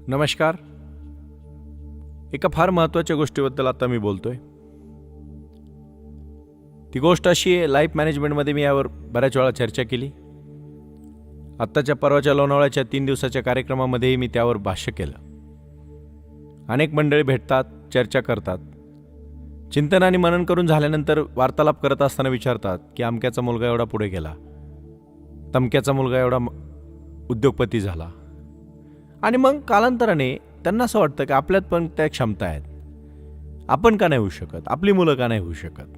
नमस्कार. एका फार महत्त्वाच्या गोष्टीबद्दल आता मी बोलतोय. ती गोष्ट अशी आहे, लाईफ मॅनेजमेंटमध्ये मी यावर बऱ्याच वेळा चर्चा केली. आत्ताच्या परवाच्या लोणावळ्याच्या 3 दिवसाच्या कार्यक्रमामध्येही मी त्यावर भाष्य केलं. अनेक मंडळी भेटतात, चर्चा करतात. चिंतन आणि मनन करून झाल्यानंतर वार्तालाप करत असताना विचारतात की अमक्याचा मुलगा एवढा पुढे गेला, तमक्याचा मुलगा एवढा उद्योगपती झाला. आणि मग कालांतराने त्यांना असं वाटतं की आपल्यात पण त्या क्षमता आहेत, आपण का नाही होऊ शकत, आपली मुलं का नाही होऊ शकत.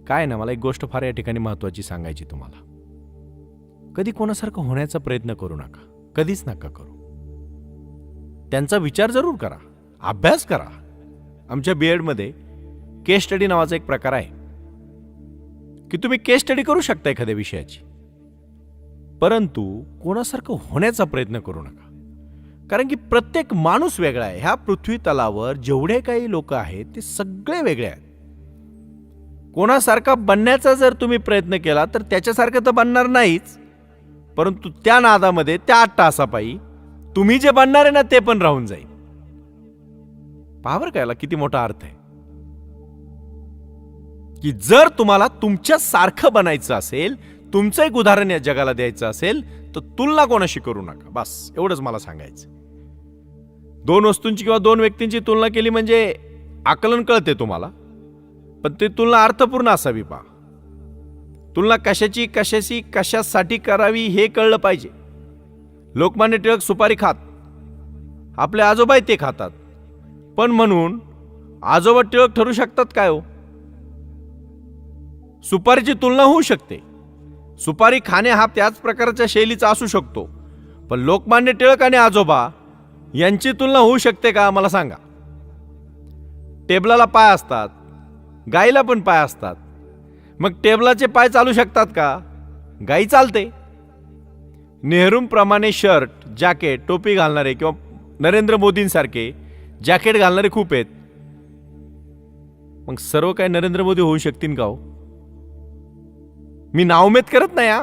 काय ना, मला एक गोष्ट फार या ठिकाणी महत्त्वाची सांगायची तुम्हाला. कधी कोणासारखं होण्याचा प्रयत्न करू नका, कधीच नका करू. त्यांचा विचार जरूर करा, अभ्यास करा. आमच्या बीएडमध्ये केस स्टडी नावाचा एक प्रकार आहे की तुम्ही केस स्टडी करू शकता एखाद्या विषयाची, परंतु कोणासारखं होण्याचा प्रयत्न करू नका. कारण की प्रत्येक माणूस वेगळा आहे. ह्या पृथ्वी तलावर जेवढे काही लोक आहेत ते सगळे वेगळे आहेत. कोणासारखा बनण्याचा जर तुम्ही प्रयत्न केला तर त्याच्यासारखं तर बनणार नाहीच, परंतु त्या नादामध्ये त्या अट्टाहासापायी तुम्ही जे बनणार आहे ना ते पण राहून जाईल. पावर कायला किती मोठा अर्थ आहे की जर तुम्हाला तुमच्या सारखं बनायचं असेल, तुमचं एक उदाहरण या जगाला द्यायचं असेल तर तुलना कोणाशी करू नका. बस एवढंच मला सांगायचं. 2 वस्तूंची किंवा 2 व्यक्तींची तुलना केली म्हणजे आकलन कळते तुम्हाला, पण ती तुलना अर्थपूर्ण असावी. पहा, तुलना कशाची कशासाठी करावी हे कळलं पाहिजे. लोकमान्य टिळक सुपारी खात, आपले आजोबा ते खातात, पण म्हणून आजोबा टिळक ठरू शकतात काय हो? सुपारीची तुलना होऊ शकते. सुपारी खाणे हा त्याच प्रकारच्या शैलीचा असू शकतो, पण लोकमान्य टिळक आणि आजोबा यांची तुलना होऊ शकते का मला सांगा? टेबलाला पाय असतात, गाईला पण पाय असतात. मग टेबलाचे पाय चालू शकतात का? गाई चालते. नेहरूंप्रमाणे शर्ट, जॅकेट, टोपी घालणारे किंवा नरेंद्र मोदींसारखे जॅकेट घालणारे खूप आहेत. मग सर्व काय नरेंद्र मोदी होऊ शकतील का हो? मी नावमेद करत नाही हा,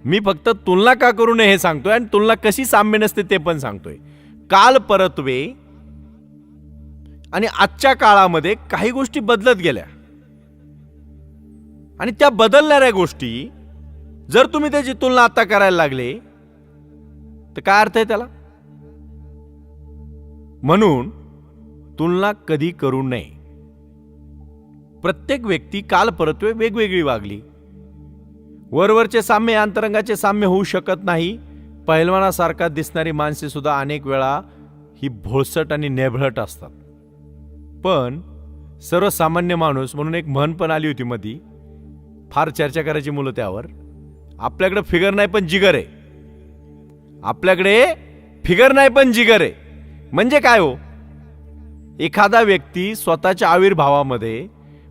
मी फक्त तुलना का करू नये हे सांगतोय आणि तुलना कशी साम्य नसते ते पण सांगतोय. काल परत्वे आणि आजच्या काळामध्ये काही गोष्टी बदलत गेल्या आणि त्या बदलणाऱ्या गोष्टी जर तुम्ही त्याची तुलना आता करायला लागले तर काय अर्थ आहे त्याला? म्हणून तुलना कधी करू नये. प्रत्येक व्यक्ती काल परत्वे वेगवेगळी वागली. वरवरचे साम्य अंतरंगाचे साम्य होऊ शकत नाही. पहिलवानासारखा दिसणारी माणसे सुद्धा अनेक वेळा ही भोळसट आणि नेभळट असतात. पण सर्वसामान्य माणूस म्हणून एक म्हण पण आली होती मधी, फार चर्चा करायची मुलं त्यावर. आपल्याकडे फिगर नाही पण जिगर आहे. आपल्याकडे फिगर नाही पण जिगर आहे म्हणजे काय हो? एखादा व्यक्ती स्वतःच्या आविर्भावामध्ये,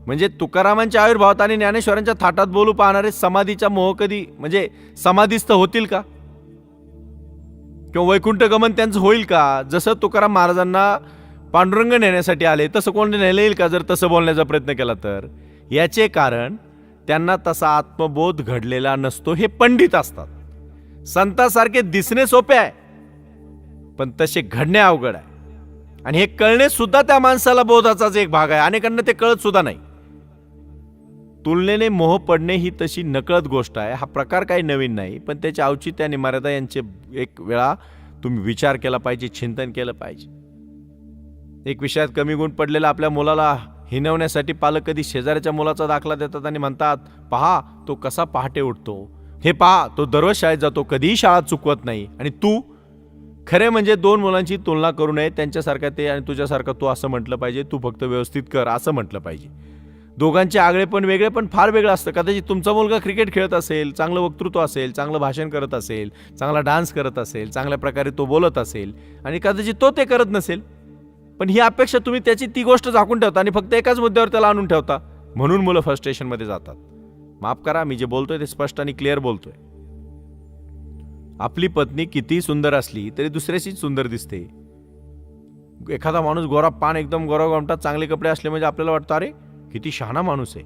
म्हणजे तुकारामांच्या आविर्भावात आणि ज्ञानेश्वरांच्या थाटात बोलू पाहणारे समाधीचा मोह कधी म्हणजे समाधीस्थ होतील का? किंवा वैकुंठ गमन त्यांचं होईल का? जसं तुकाराम महाराजांना पांडुरंग नेण्यासाठी आले तसं कोण नेलं येईल का जर तसं बोलण्याचा प्रयत्न केला तर? याचे कारण त्यांना तसा आत्मबोध घडलेला नसतो. हे पंडित असतात. संतांसारखे दिसणे सोपे आहे, पण तसे घडणे अवघड आहे. आणि हे कळणे सुद्धा त्या माणसाला बोधाचाच एक भाग आहे. अनेकांना ते कळत सुद्धा नाही. तुलनेने मोह पडणे ही तशी नकळत गोष्ट आहे. हा प्रकार काही नवीन नाही, पण त्याच्या औचित्य आणि मर्यादा यांचे एक वेळा तुम्ही विचार केला पाहिजे, चिंतन केलं पाहिजे. एक विषयात कमी गुण पडलेला आपल्या मुलाला हिनवण्यासाठी पालक कधी शेजाऱ्याच्या मुलाचा दाखला देतात आणि म्हणतात, पहा तो कसा पहाटे उठतो, हे पहा तो दररोज शाळेत जातो, कधीही शाळा चुकवत नाही. आणि तू? खरे म्हणजे 2 मुलांची तुलना करू नये. त्यांच्यासारखा ते आणि तुझ्यासारखा तू असं म्हटलं पाहिजे. तू फक्त व्यवस्थित कर असं म्हटलं पाहिजे. दोघांचे आगळे पण वेगळे, पण फार वेगळं असतं. कदाचित तुमचा मुलगा क्रिकेट खेळत असेल, चांगलं वक्तृत्व असेल, चांगलं भाषण करत असेल, चांगला डान्स करत असेल, चांगल्या प्रकारे तो बोलत असेल, आणि कदाचित तो ते करत नसेल. पण ही अपेक्षा तुम्ही त्याची ती गोष्ट झाकून ठेवता आणि फक्त एकाच मुद्द्यावर त्याला आणून ठेवता. म्हणून मुलं फ्रस्ट्रेशनमध्ये जातात. माफ करा, मी जे बोलतोय ते स्पष्ट आणि क्लिअर बोलतोय. आपली पत्नी किती सुंदर असली तरी दुसऱ्याशीच सुंदर दिसते. एखादा माणूस गोरा पान एकदम गोरा गोमटा चांगले कपडे असले म्हणजे आपल्याला वाटतं अरे किती शहाणा माणूस आहे.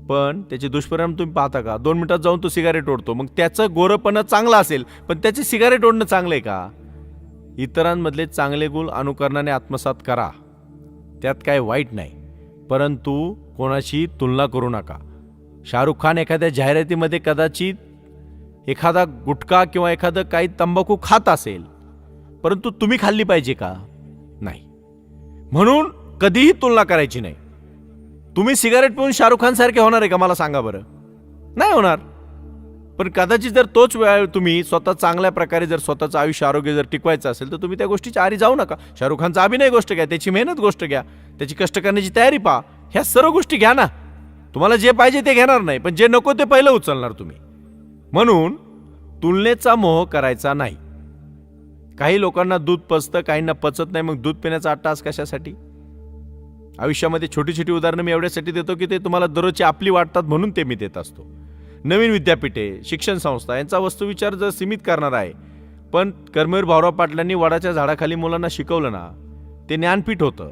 पण त्याचे दुष्परिणाम तुम्ही पाहता का? 2 मिनिटात जाऊन तो सिगारेट ओढतो. मग त्याचं गोरपण चांगलं असेल पण त्याचे सिगारेट ओढणं चांगलं आहे का? इतरांमधले चांगले गुण अनुकरणाने आत्मसात करा, त्यात काय वाईट नाही, परंतु कोणाशी तुलना करू नका. शाहरुख खान एखाद्या जाहिरातीमध्ये कदाचित एखादा गुटखा किंवा एखादं काही तंबाखू खात असेल, परंतु तुम्ही खाल्ली पाहिजे का? नाही. म्हणून कधीही तुलना करायची नाही. तुम्ही सिगारेट पिऊन शाहरुख खान सारखे होणार आहे का? मला सांगा बरं. नाही होणार. पण कदाचित जर तोच वेळ तुम्ही स्वतः चांगल्या प्रकारे जर स्वतःचं आयुष्य आरोग्य जर टिकवायचं असेल तर तुम्ही त्या गोष्टीच्या आरी जाऊ नका. शाहरुख खानचा अभिनय गोष्ट घ्या, त्याची मेहनत गोष्ट घ्या, त्याची कष्ट करण्याची तयारी पहा, ह्या सर्व गोष्टी घ्या ना. तुम्हाला जे पाहिजे ते घेणार नाही, पण जे नको ते पहिलं उचलणार तुम्ही. म्हणून तुलनेचा मोह करायचा नाही. काही लोकांना दूध पचतं, काहींना पचत नाही, मग दूध पिण्याचा अट्टास कशासाठी? आयुष्यामध्ये छोटी छोटी उदाहरणं मी एवढ्यासाठी देतो की ते तुम्हाला दररोजची आपली वाटतात म्हणून ते मी देत असतो. नवीन विद्यापीठे, शिक्षण संस्था यांचा वस्तुविचार जर सीमित करणार आहे, पण कर्मवीर भाऊराव पाटलांनी वडाच्या झाडाखाली मुलांना शिकवलं ना, ते ज्ञानपीठ होतं.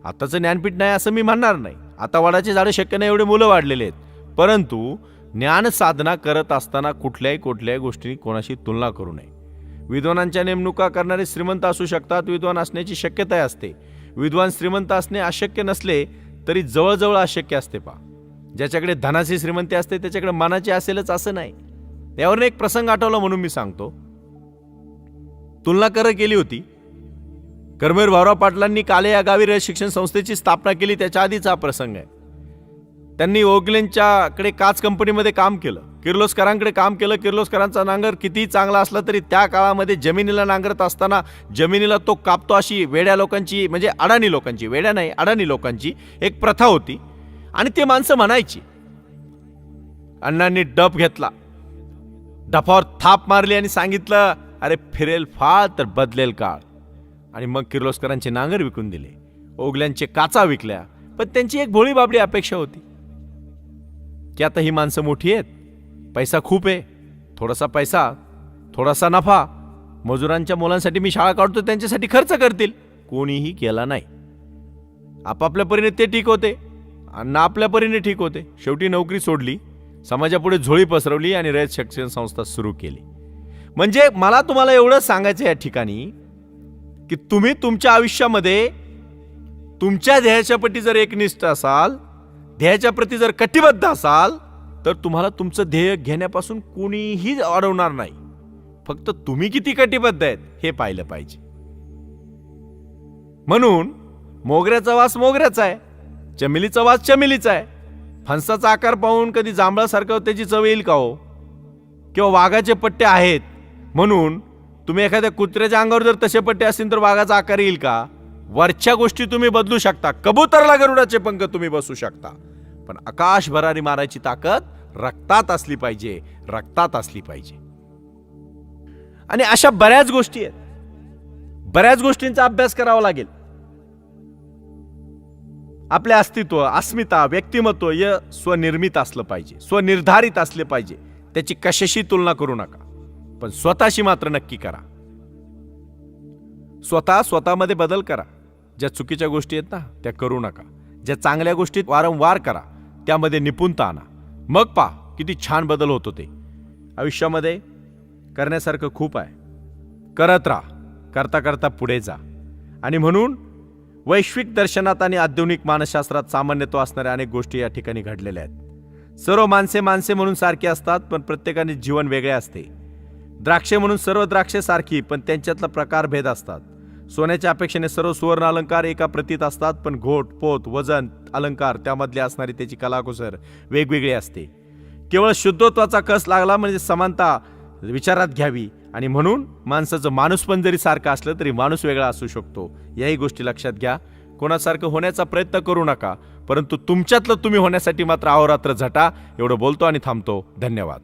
आताचं ज्ञानपीठ नाही असं मी म्हणणार नाही. आता वडाचे झाडं शक्य नाही, एवढे मुलं वाढलेले आहेत. परंतु ज्ञान साधना करत असताना कुठल्याही गोष्टींनी कोणाशी तुलना करू नये. विद्वानांच्या नेमणुका करणारे श्रीमंत असू शकतात, विद्वान असण्याची शक्यता असते. विद्वान श्रीमंत असणे अशक्य नसले तरी जवळजवळ अशक्य असते. ज्याच्याकडे धनाची श्रीमंती असते त्याच्याकडे मनाची असेलच असं नाही. यावरून एक प्रसंग आठवला म्हणून मी सांगतो. तुलना केली होती. कर्मवीर भाऊराव पाटलांनी काले या गावी रयत शिक्षण संस्थेची स्थापना केली, त्याच्या आधीचा हा प्रसंग आहे. त्यांनी ओगलेंच्याकडे काच कंपनीमध्ये काम केलं, किर्लोस्करांकडे काम केलं. किर्लोस्करांचा नांगर कितीही चांगला असला तरी त्या काळामध्ये जमिनीला नांगरत असताना जमिनीला तो कापतो अशी वेड्या लोकांची, म्हणजे अडाणी लोकांची, वेड्या नाही अडाणी लोकांची एक प्रथा होती. आणि ते माणसं म्हणायची. अण्णांनी डफ घेतला, डफावर थाप मारली आणि सांगितलं, अरे फिरेल फाळ तर बदलेल काळ. आणि मग किर्लोस्करांचे नांगर विकून दिले, ओगल्यांचे काचा विकल्या. पण त्यांची एक भोळी बाबडी अपेक्षा होती की आता ही माणसं मोठी आहेत, पैसा खूप आहे, थोडासा पैसा, थोडासा नफा, मजुरांच्या मुलांसाठी मी शाळा काढतो त्यांच्यासाठी खर्च करतील. कोणीही केला नाही. आपापल्या परीने ते ठीक होते, अण्णा आपल्या परीने ठीक होते. शेवटी नोकरी सोडली, समाजापुढे झोळी पसरवली आणि रयत शिक्षण संस्था सुरू केली. म्हणजे मला तुम्हाला एवढं सांगायचं या ठिकाणी की तुम्ही तुमच्या आयुष्यामध्ये तुमच्या ध्येयाच्या प्रती जर एकनिष्ठ असाल, ध्येयाच्या प्रती जर कटिबद्ध असाल, तर तुम्हाला तुमचं ध्येय घेण्यापासून कोणीही अडवणार नाही. फक्त तुम्ही किती कटिबद्ध आहेत हे पाहिलं पाहिजे. म्हणून मोगऱ्याचा वास मोगऱ्याचा आहे, चमेलीचा वास चमेलीचा आहे. फणसाचा आकार पाहून कधी जांभळासारखं त्याची चव येईल का हो? किंवा वाघाचे पट्टे आहेत म्हणून तुम्ही एखाद्या कुत्र्याच्या अंगावर जर तसे पट्टे असतील तर वाघाचा आकार येईल का? वरच्या गोष्टी तुम्ही बदलू शकता, कबूतरला गरुडाचे पंख तुम्ही बसू शकता, पण आकाश भरारी मारायची ताकद रक्तात असली पाहिजे, रक्तात असली पाहिजे. आणि अशा बऱ्याच गोष्टी आहेत, बऱ्याच गोष्टींचा अभ्यास करावा लागेल. आपले अस्तित्व, अस्मिता, व्यक्तिमत्व हे स्वनिर्मित असलं पाहिजे, स्वनिर्धारित असले पाहिजे. त्याची कशाशी तुलना करू नका, पण स्वतःशी मात्र नक्की करा. स्वतःमध्ये बदल करा. ज्या चुकीच्या गोष्टी आहेत ना त्या करू नका. ज्या चांगल्या गोष्टी वारंवार करा, त्यामध्ये निपुणता आणा. मग पहा किती छान बदल होतो. ते आयुष्यामध्ये करण्यासारखं खूप आहे. करत राहा, करता करता पुढे जा. आणि म्हणून वैश्विक दर्शनात आणि आधुनिक मानसशास्त्रात सामान्यत्व असणाऱ्या अनेक गोष्टी या ठिकाणी घडलेल्या आहेत. सर्व माणसे म्हणून सारखी असतात, पण प्रत्येकाने जीवन वेगळे असते. द्राक्षे म्हणून सर्व द्राक्षे सारखी, पण त्यांच्यातला प्रकार भेद असतात. सोन्याच्या अपेक्षेने सर्व सुवर्ण अलंकार एका प्रतीत असतात, पण घोट, पोत, वजन, अलंकार त्यामधली असणारी त्याची कलाकुसर वेगवेगळी असते. केवळ शुद्धत्वाचा कस लागला म्हणजे समानता विचारात घ्यावी. आणि म्हणून माणसाचं माणूसपण जरी सारखं असलं तरी माणूस वेगळा असू शकतो. याही गोष्टी लक्षात घ्या. कोणासारखं होण्याचा प्रयत्न करू नका, परंतु तुमच्यातलं तुम्ही होण्यासाठी मात्र अहोरात्र झटा. एवढं बोलतो आणि थांबतो. धन्यवाद.